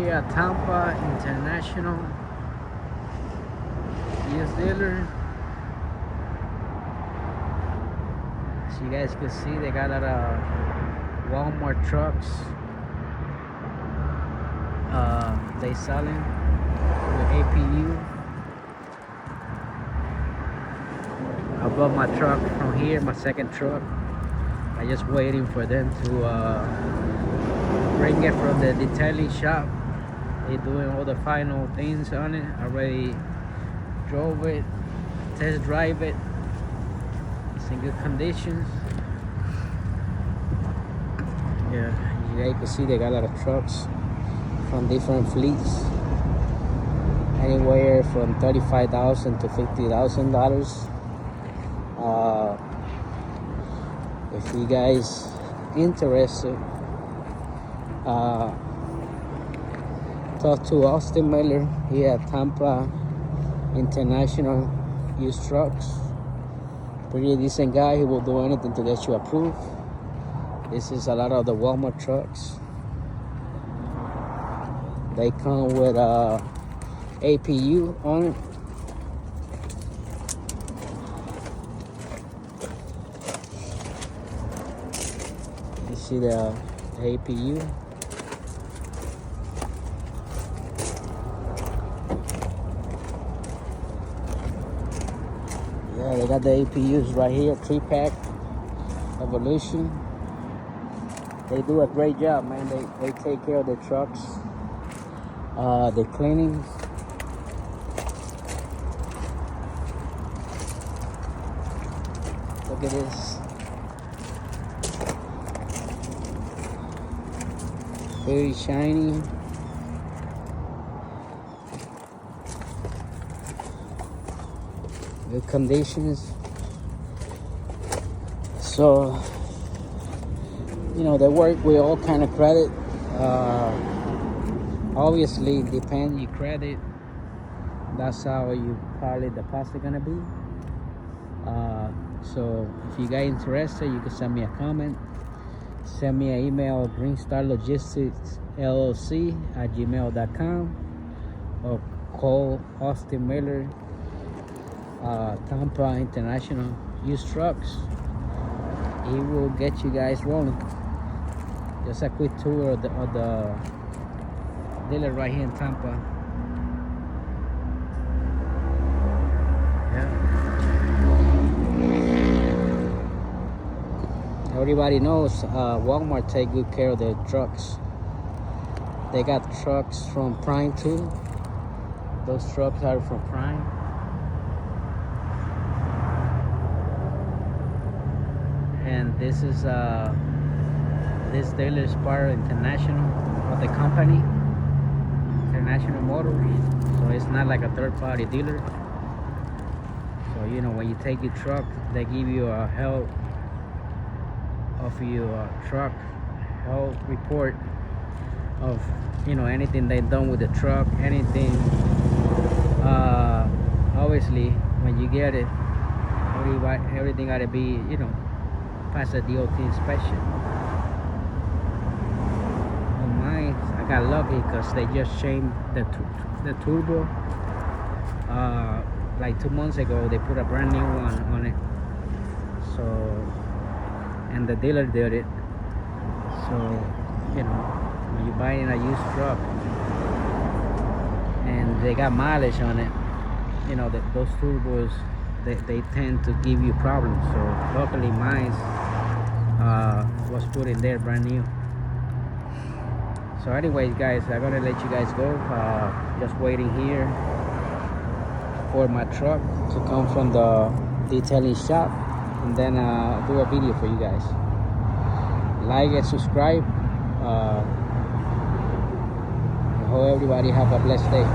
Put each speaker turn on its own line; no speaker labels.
here at Tampa International US dealer. As you guys can see, they got a lot of Walmart trucks. They selling with APU. I bought my truck from here, my second truck. I just waiting for them to bring it from the detailing shop. They doing all the final things on it. I already drove it, test drive it. It's in good conditions. Yeah, you guys can see they got a lot of trucks from different fleets, anywhere from $35,000 to $50,000. If you guys interested, talk to Austin Miller here at Tampa International Used Trucks. Pretty decent guy. He will do anything to get you approved. This is a lot of the Walmart trucks. They come with APU on it. You see the APU. Yeah, they got the APUs right here, 3-pack Evolution. They do a great job, man. They take care of the trucks, the cleaning. Look at this. Very shiny. Good conditions. So, you know, they work with all kind of credit. Obviously, depend your credit. That's how you probably deposit gonna be. So if you guys interested, you can send me a comment. Send me an email, greenstarlogisticsllc@gmail.com, or call Austin Miller, Tampa International Used Trucks. He will get you guys rolling. Just a quick tour of the dealer right here in Tampa. Yeah. Everybody knows Walmart take good care of their trucks. They got trucks from Prime too. Those trucks are from Prime. And this is this dealer is part of International, of the company, International Motors. So it's not like a third-party dealer. So you know, when you take your truck, they give you a health of your truck, health report of, you know, anything they done with the truck, anything. Obviously, when you get it, everything got to be, you know, pass a DOT inspection. On mine, I got lucky because they just changed the turbo. Like 2 months ago, they put a brand new one on it. So, and the dealer did it. So, you know, when you're buying a used truck and they got mileage on it, you know, those turbos, they tend to give you problems. So luckily mine was put in there brand new. So anyways, guys, I'm gonna let you guys go. Just waiting here for my truck to come from the detailing shop, and then do a video for you guys. Like and subscribe. I hope everybody have a blessed day.